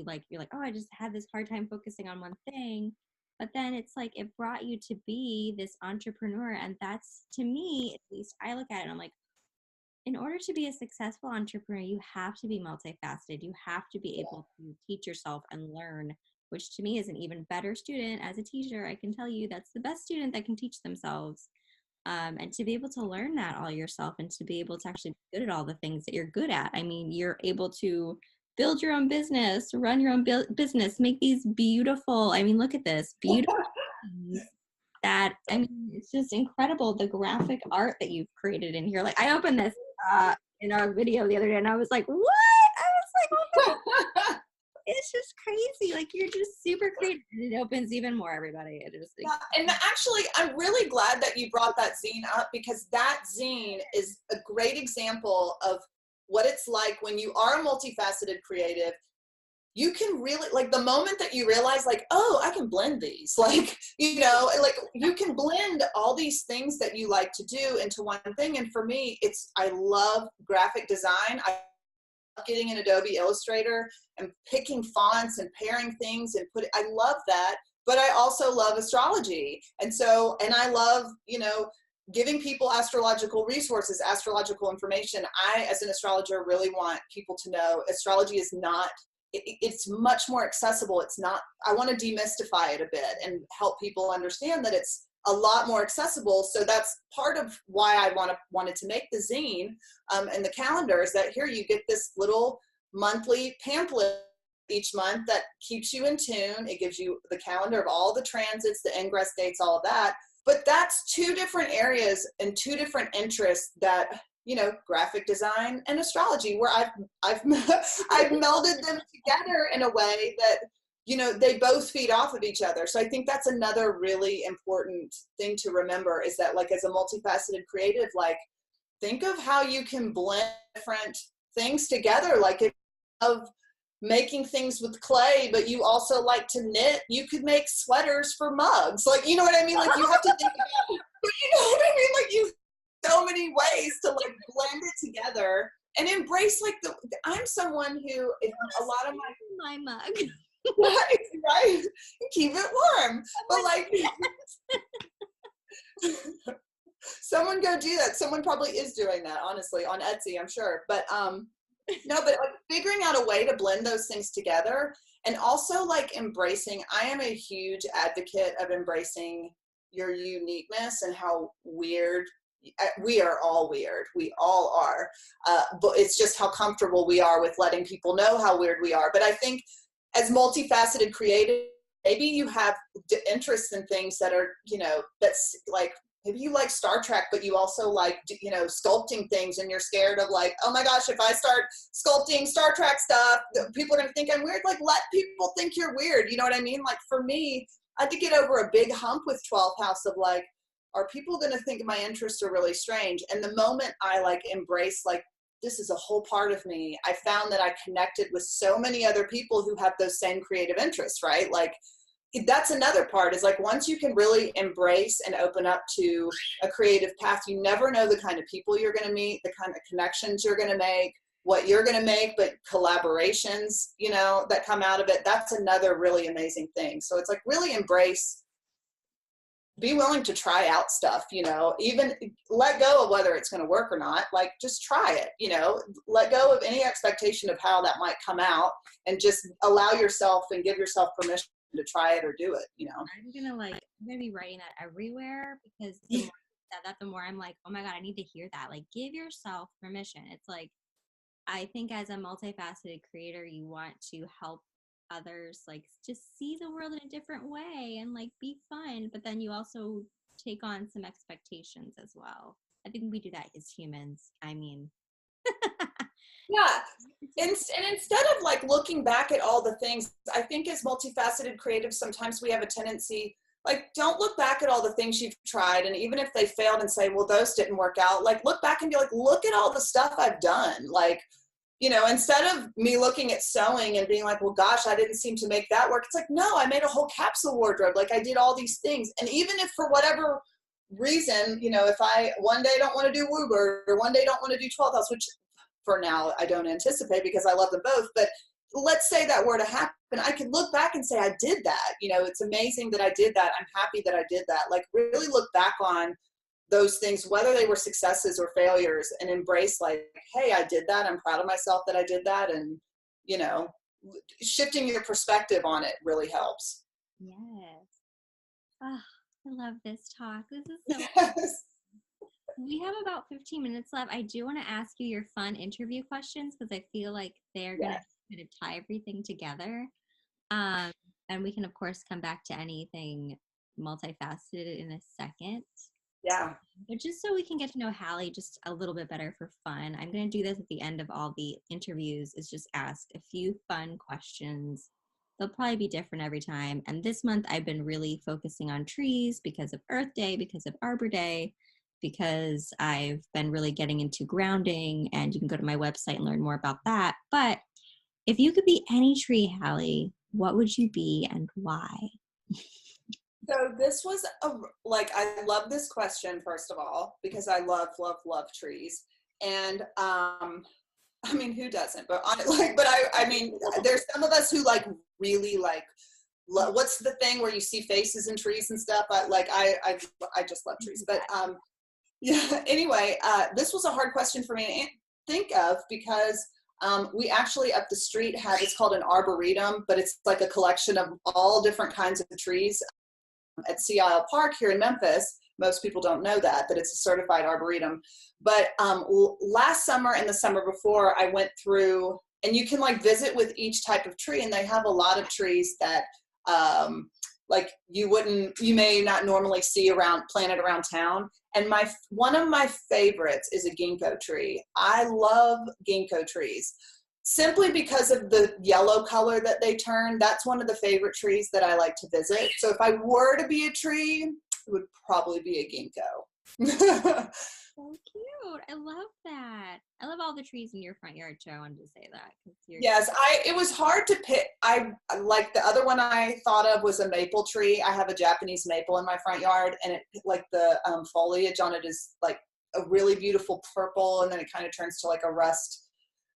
like, oh, I just had this hard time focusing on one thing. But then it's like, it brought you to be this entrepreneur. And that's, to me, at least I look at it and I'm like, in order to be a successful entrepreneur, you have to be multifaceted. You have to be able to teach yourself and learn, which to me is an even better student. As a teacher, I can tell you that's the best student that can teach themselves. And to be able to learn that all yourself and to be able to actually be good at all the things that you're good at. I mean, you're able to build your own business, run your own business, make these beautiful, I mean, look at this, beautiful things that, I mean, it's just incredible, the graphic art that you've created in here. Like, I opened this in our video the other day and I was like, what? I was like, oh my God. It's just crazy. Like, you're just super creative and it opens even more, everybody. It is like, Yeah, and actually, I'm really glad that you brought that zine up, because that zine is a great example of what it's like when you are a multifaceted creative. You can really, like, the moment that you realize, like, oh, I can blend these, like, you know, like, you can blend all these things that you like to do into one thing. And for me, I love graphic design. I love getting in Adobe Illustrator and picking fonts and pairing things and I love that. But I also love astrology. And I love, you know, giving people astrological resources, astrological information. I, as an astrologer, really want people to know astrology is not, it's much more accessible. It's not, I want to demystify it a bit and help people understand that it's a lot more accessible. So that's part of why I wanted to make the zine and the calendar, is that here you get this little monthly pamphlet each month that keeps you in tune. It gives you the calendar of all the transits, the ingress dates, all of that. But that's two different areas and two different interests that, you know, graphic design and astrology, where I've melded them together in a way that, you know, they both feed off of each other. So I think that's another really important thing to remember, is that, like, as a multifaceted creative, like, think of how you can blend different things together. Like, if of making things with clay, but you also like to knit, you could make sweaters for mugs. Like, you know what I mean? Like, you have to think about, you know what I mean? Like, you so many ways to, like, blend it together and embrace, like, I'm someone who, if a lot of my mug. right, keep it warm. But, like, someone go do that. Someone probably is doing that, honestly, on Etsy, I'm sure. But no, but, like, figuring out a way to blend those things together, and also, like, embracing, I am a huge advocate of embracing your uniqueness and how weird, we are all weird. We all are. But it's just how comfortable we are with letting people know how weird we are. But I think as multifaceted creative, maybe you have interests in things that are, you know, that's like, maybe you like Star Trek, but you also like, you know, sculpting things, and you're scared of, like, oh my gosh, if I start sculpting Star Trek stuff, people are going to think I'm weird. Like, let people think you're weird. You know what I mean? Like, for me, I had to get over a big hump with 12th house of, like, are people going to think my interests are really strange? And the moment I, like, embrace, like, this is a whole part of me, I found that I connected with so many other people who have those same creative interests, right? Like, that's another part, is, like, once you can really embrace and open up to a creative path, you never know the kind of people you're going to meet, the kind of connections you're going to make, what you're going to make, but collaborations, you know, that come out of it. That's another really amazing thing. So it's, like, really embrace, be willing to try out stuff, you know, even let go of whether it's going to work or not. Like, just try it, you know, let go of any expectation of how that might come out, and just allow yourself and give yourself permission to try it or do it, you know. I'm gonna be writing that everywhere, because the more I said that, the more I'm like, oh my God, I need to hear that. Like, give yourself permission. It's like, I think as a multifaceted creator, you want to help others, like, just see the world in a different way and, like, be fun, but then you also take on some expectations as well. I think we do that as humans. I mean, Yeah. And instead of, like, looking back at all the things, I think as multifaceted creatives, sometimes we have a tendency, like, don't look back at all the things you've tried. And even if they failed, and say, well, those didn't work out, like, look back and be like, look at all the stuff I've done. Like, you know, instead of me looking at sewing and being like, well, gosh, I didn't seem to make that work. It's like, no, I made a whole capsule wardrobe. Like, I did all these things. And even if for whatever reason, you know, if I one day don't want to do Woober, or one day don't want to do 12th house, which for now I don't anticipate, because I love them both. But let's say that were to happen, I could look back and say, I did that. You know, it's amazing that I did that. I'm happy that I did that. Like, really look back on those things, whether they were successes or failures, and embrace like, hey, I did that. I'm proud of myself that I did that. And, you know, shifting your perspective on it really helps. Yes. Oh, I love this talk. This is so Yes. We have about 15 minutes left. I do want to ask you your fun interview questions because I feel like they're going to kind of tie everything together. And we can, of course, come back to anything multifaceted in a second. Yeah. But just so we can get to know Hallie just a little bit better for fun, I'm going to do this at the end of all the interviews, is just ask a few fun questions. They'll probably be different every time. And this month I've been really focusing on trees because of Earth Day, because of Arbor Day, because I've been really getting into grounding, and you can go to my website and learn more about that. But if you could be any tree, Hallie, what would you be and why? So this was I love this question, first of all, because I love trees. And, I mean, who doesn't? But I mean, there's some of us who like really like, what's the thing where you see faces in trees and stuff? I just love trees. But, yeah, anyway, this was a hard question for me to think of because we actually up the street have, it's called an arboretum, but it's like a collection of all different kinds of trees at Sea Isle Park here in Memphis. Most people don't know that it's a certified arboretum. But last summer and the summer before, I went through, and you can like visit with each type of tree, and they have a lot of trees that like you may not normally see planted around town. And one of my favorites is a ginkgo tree. I love ginkgo trees simply because of the yellow color that they turn. That's one of the favorite trees that I like to visit. So if I were to be a tree, it would probably be a ginkgo. So cute. I love that. I love all the trees in your front yard too. I wanted to say that. Yes, it was hard to pick. I like the other one I thought of was a maple tree. I have a Japanese maple in my front yard, and it like the foliage on it is like a really beautiful purple, and then it kind of turns to like a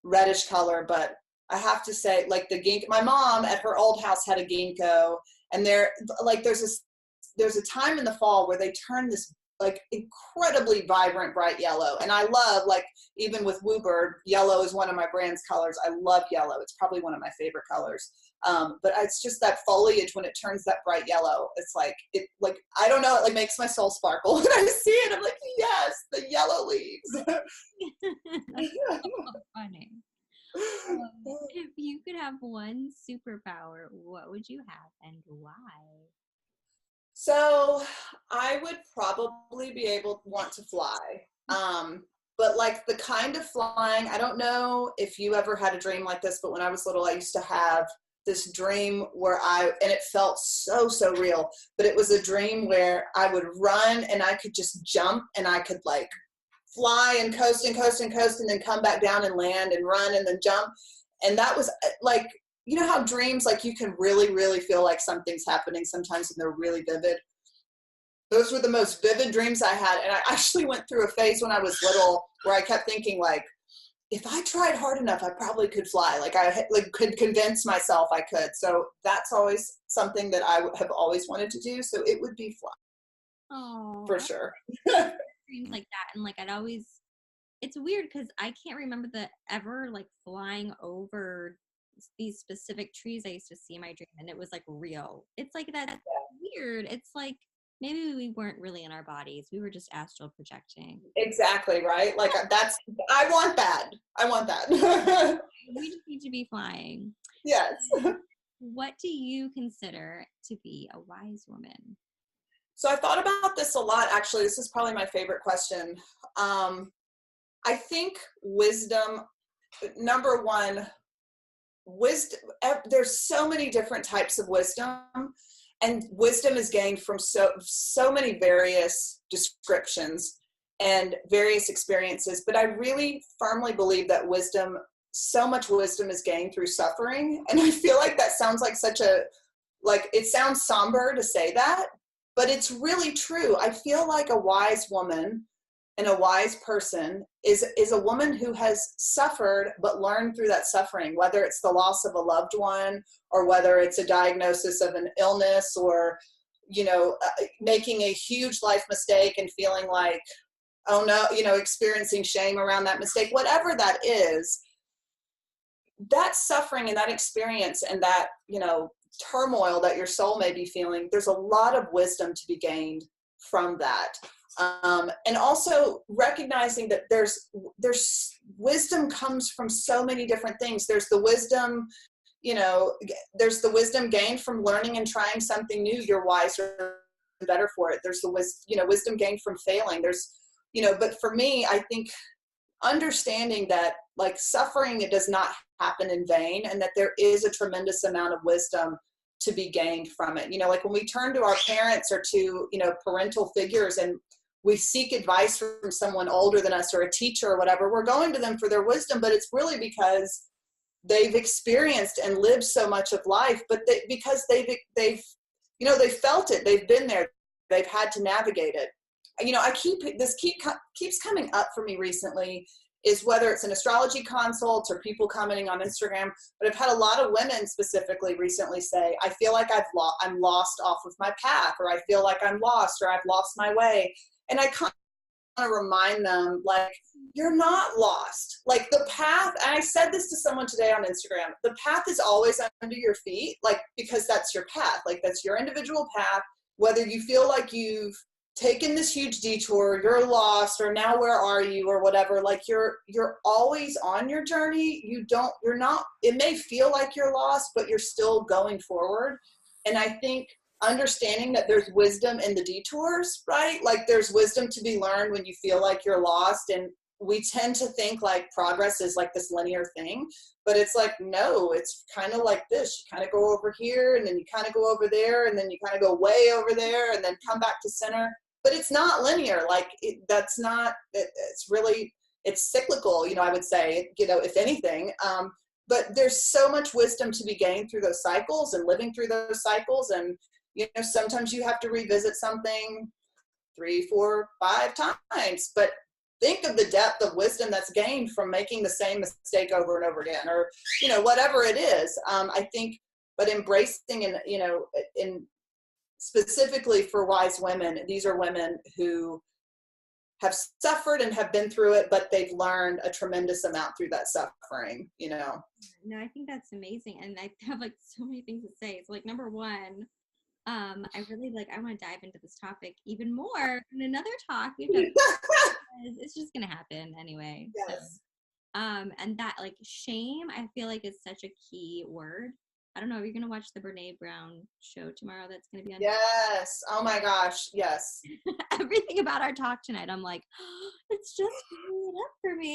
reddish color. But I have to say, like the ginkgo, my mom at her old house had a ginkgo, and there's a time in the fall where they turn this like incredibly vibrant, bright yellow. And I love, like, even with Woobird, yellow is one of my brand's colors. I love yellow. It's probably one of my favorite colors. But it's just that foliage when it turns that bright yellow. It's like, I don't know, it like makes my soul sparkle when I see it. I'm like, yes, the yellow leaves. That's so funny. If you could have one superpower, what would you have and why? So I would probably want to fly. But like the kind of flying, I don't know if you ever had a dream like this, but when I was little, I used to have this dream and it felt so, so real, but it was a dream where I would run and I could just jump and I could like fly and coast and coast and coast and then come back down and land and run and then jump. And that was like, you know how dreams, like you can really, really feel like something's happening sometimes and they're really vivid. Those were the most vivid dreams I had. And I actually went through a phase when I was little where I kept thinking like, if I tried hard enough, I probably could fly. Like I could convince myself I could. So that's always something that I have always wanted to do. So it would be fly. Oh, for sure. Dreams like that. And like, it's weird because I can't remember ever like flying over these specific trees I used to see in my dream, and it was like real. It's like that's weird. It's like maybe we weren't really in our bodies. We were just astral projecting. Exactly, right? Like I want that. We just need to be flying. Yes. What do you consider to be a wise woman? So I thought about this a lot, actually. This is probably my favorite question. I think wisdom, number one, there's so many different types of wisdom, and wisdom is gained from so many various descriptions and various experiences. But I really firmly believe that so much wisdom is gained through suffering. And I feel like that sounds like it sounds somber to say that, but it's really true. I feel like a wise woman and a wise person is a woman who has suffered but learned through that suffering, whether it's the loss of a loved one or whether it's a diagnosis of an illness or, making a huge life mistake and feeling like, oh no, experiencing shame around that mistake, whatever that is, that suffering and that experience and that, turmoil that your soul may be feeling, there's a lot of wisdom to be gained from that. And also recognizing that there's wisdom comes from so many different things. There's the wisdom, there's the wisdom gained from learning and trying something new. You're wiser and better for it. There's the wisdom gained from failing. There's, but for me, I think understanding that like suffering, it does not happen in vain, and that there is a tremendous amount of wisdom to be gained from it. Like when we turn to our parents or to, parental figures and we seek advice from someone older than us or a teacher or whatever, we're going to them for their wisdom, but it's really because they've experienced and lived so much of life, but because they've felt it, they've been there, they've had to navigate it. Keeps coming up for me recently is whether it's an astrology consult or people commenting on Instagram, but I've had a lot of women specifically recently say, I feel like I'm lost off of my path, or I feel like I'm lost, or I've lost my way. And I kind of want to remind them, like, you're not lost. Like the path, and I said this to someone today on Instagram, the path is always under your feet, like, because that's your path, like that's your individual path, whether you feel like you've taken this huge detour, you're lost, or now where are you, or whatever, like you're always on your journey. You're not, it may feel like you're lost, but you're still going forward. And I think understanding that there's wisdom in the detours, right? Like there's wisdom to be learned when you feel like you're lost. And we tend to think like progress is like this linear thing, but it's like, no, it's kind of like this. You kind of go over here, and then you kind of go over there, and then you kind of go way over there, and then come back to center. But it's not linear. Like it's cyclical, I would say, if anything. But there's so much wisdom to be gained through those cycles and living through those cycles. And, sometimes you have to revisit something 3, 4, 5 times, but think of the depth of wisdom that's gained from making the same mistake over and over again, or, whatever it is. I think, but embracing and, in specifically for wise women, these are women who have suffered and have been through it, but they've learned a tremendous amount through that suffering, No, I think that's amazing. And I have like so many things to say. So like, number one, I really I want to dive into this topic even more in another talk we've done. It's just going to happen anyway. Yes. So, and that like shame, I feel like is such a key word. I don't know. You're going to watch the Brene Brown show tomorrow. That's going to be on. Yes. Oh my gosh. Yes. Everything about our talk tonight, I'm like, oh, it's just filling it up for me.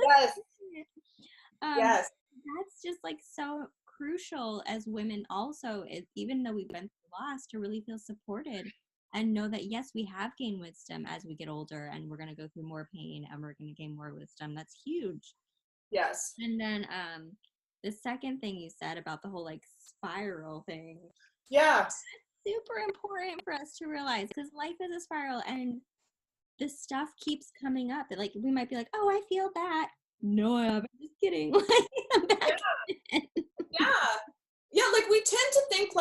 Yes. Yes. That's just like so crucial as women also, even though we've been through loss, to really feel supported and know that, yes, we have gained wisdom as we get older, and we're going to go through more pain and we're going to gain more wisdom. That's huge. Yes. And then the second thing you said about the whole like spiral thing. Yeah. That's super important for us to realize, because life is a spiral and this stuff keeps coming up. That like we might be like, oh, I feel that. No, I'm just kidding. I'm back. Yeah. Like we tend to think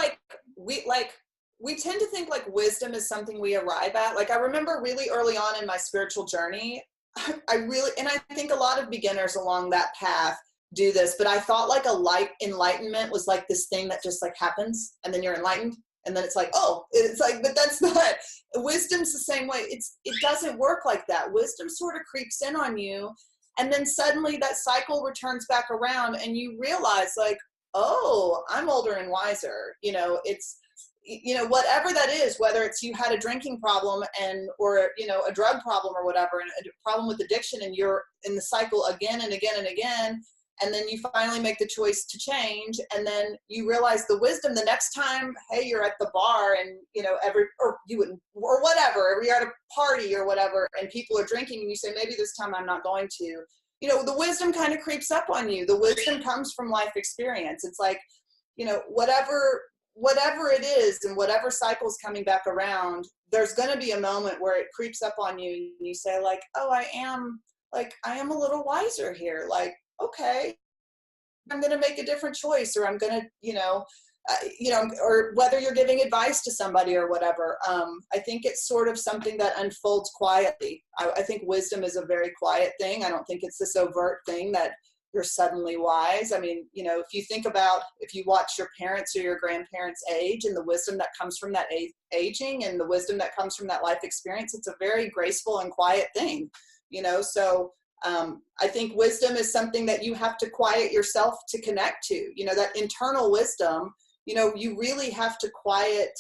like wisdom is something we arrive at. Like I remember really early on in my spiritual journey, and I think a lot of beginners along that path do this, but I thought like enlightenment was like this thing that just like happens and then you're enlightened. And then it's like, oh, it's like, but that's not, wisdom's the same way. It doesn't work like that. Wisdom sort of creeps in on you. And then suddenly that cycle returns back around and you realize like, oh, I'm older and wiser. It's, whatever that is, whether it's you had a drinking problem or, a drug problem or whatever, and a problem with addiction, and you're in the cycle again and again and again. And then you finally make the choice to change. And then you realize the wisdom the next time, hey, you're at the bar and, or whatever, you're at a party or whatever, and people are drinking and you say, maybe this time I'm not going to, the wisdom kind of creeps up on you. The wisdom comes from life experience. It's like, whatever it is and whatever cycle's coming back around, there's going to be a moment where it creeps up on you and you say like, oh, I am a little wiser here. Like, okay, I'm going to make a different choice, or I'm going to, or whether you're giving advice to somebody or whatever. I think it's sort of something that unfolds quietly. I think wisdom is a very quiet thing. I don't think it's this overt thing that you're suddenly wise. I mean, if you think about, if you watch your parents or your grandparents age, and the wisdom that comes from that aging and the wisdom that comes from that life experience, it's a very graceful and quiet thing, so I think wisdom is something that you have to quiet yourself to connect to, that internal wisdom. You really have to quiet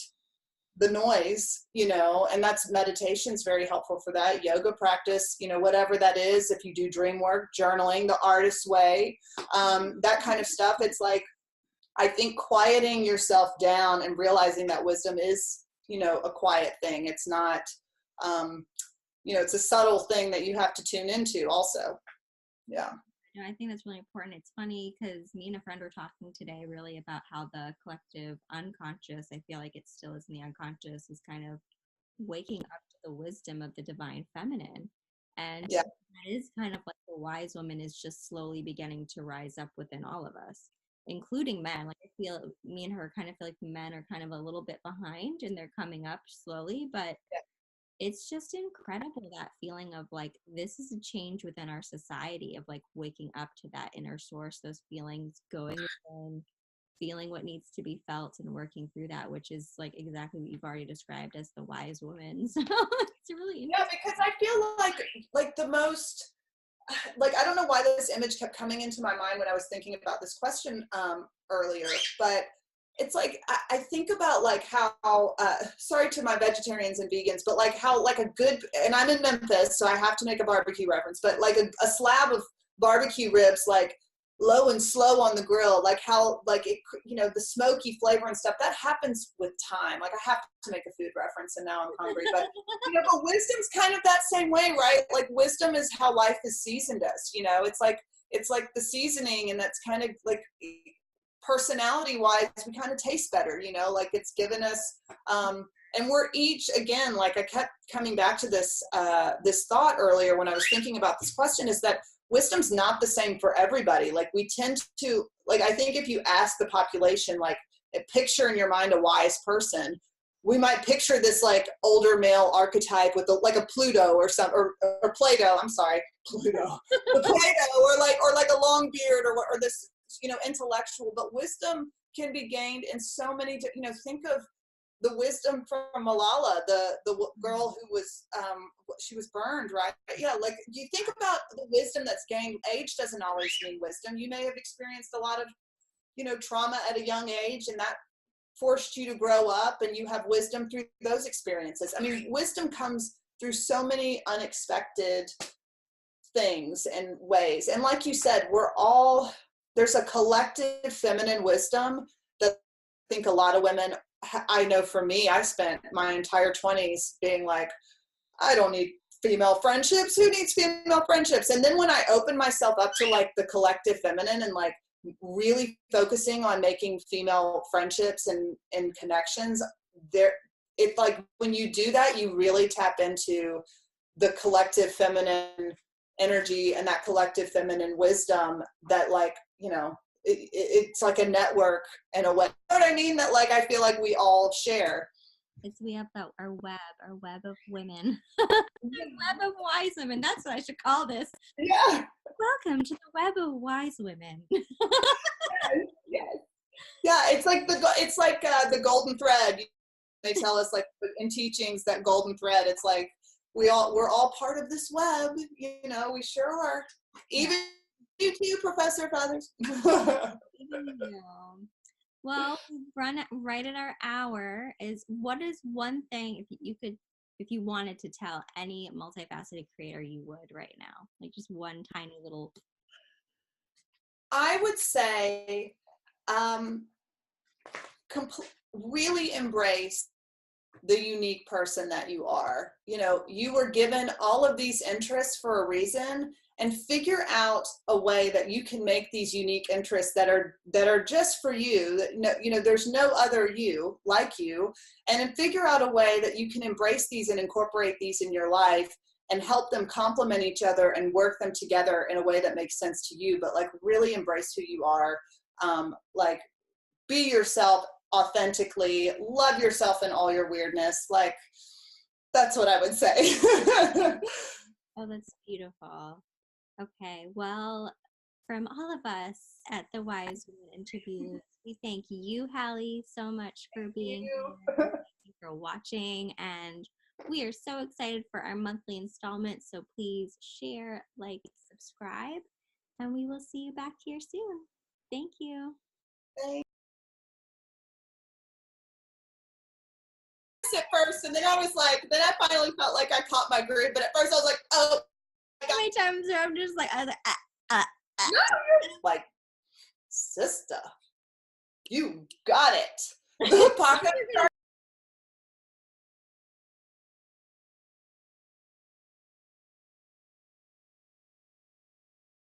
the noise, and that's meditation's very helpful for that. Yoga practice, whatever that is. If you do dream work, journaling, the artist's way, that kind of stuff. It's like, I think quieting yourself down and realizing that wisdom is, a quiet thing. It's not, it's a subtle thing that you have to tune into also. Yeah. I think that's really important. It's funny because me and a friend were talking today really about how the collective unconscious, I feel like it still is in the unconscious, is kind of waking up to the wisdom of the divine feminine. And yeah, that is kind of like the wise woman is just slowly beginning to rise up within all of us, including men. Like I feel me and her kind of feel like men are kind of a little bit behind and they're coming up slowly, but it's just incredible, that feeling of like, this is a change within our society of like waking up to that inner source, those feelings, going within, feeling what needs to be felt and working through that, which is like exactly what you've already described as the wise woman. So it's really interesting. Yeah, because I feel like the most, like, I don't know why this image kept coming into my mind when I was thinking about this question earlier, but it's like, I think about like how, sorry to my vegetarians and vegans, but like how like a good, and I'm in Memphis, so I have to make a barbecue reference, but like a slab of barbecue ribs, like low and slow on the grill, like how, like it, the smoky flavor and stuff, that happens with time. Like I have to make a food reference and now I'm hungry, but, but wisdom's kind of that same way, right? Like wisdom is how life has seasoned us, it's like the seasoning, and that's kind of like, personality wise, we kind of taste better, like it's given us, and we're each, again, like I kept coming back to this, this thought earlier when I was thinking about this question, is that wisdom's not the same for everybody. Like we tend to, like, I think if you ask the population, like picture in your mind a wise person, we might picture this like older male archetype with like a Pluto or some, or Plato, I'm sorry, Pluto, Plato, or like a long beard or this, intellectual, but wisdom can be gained in so many, think of the wisdom from Malala, the girl who was, she was burned, right? Yeah, like, do you think about the wisdom that's gained? Age doesn't always mean wisdom. You may have experienced a lot of, trauma at a young age, and that forced you to grow up, and you have wisdom through those experiences. I mean, wisdom comes through so many unexpected things and ways. And like you said, there's a collective feminine wisdom that I think a lot of women, I know for me, I spent my entire 20s being like, I don't need female friendships. Who needs female friendships? And then when I opened myself up to like the collective feminine and like really focusing on making female friendships and connections, it's like when you do that, you really tap into the collective feminine energy and that collective feminine wisdom that, like, it's like a network in a way. You know what I mean? That like, I feel like we all share. We have our web of women. The web of wise women. That's what I should call this. Yeah. Welcome to the web of wise women. Yes. Yeah, it's like the golden thread. They tell us like in teachings that golden thread. It's like we're all part of this web. We sure are. Even you too, Professor Feathers. Even you. Well, we've run right at our hour. What is one thing if you wanted to tell any multifaceted creator, you would right now? Like just one tiny little. I would say, really embrace the unique person that you are. You were given all of these interests for a reason, and figure out a way that you can make these unique interests that are just for you, that there's no other you like you, and then figure out a way that you can embrace these and incorporate these in your life and help them complement each other and work them together in a way that makes sense to you, but like really embrace who you are. Like be yourself authentically, love yourself and all your weirdness. Like, that's what I would say. Oh, that's beautiful. Okay, well, from all of us at the Wise Women Interviews, we thank you, Hallie, so much for being here. Thank you for watching, and we are so excited for our monthly installment. So please share, like, subscribe, and we will see you back here soon. Thank you. At first, and then I was like, then I finally felt like I caught my groove, but at first I was like, oh. How many times I'm just like, no, like, sister, you got it. Pocket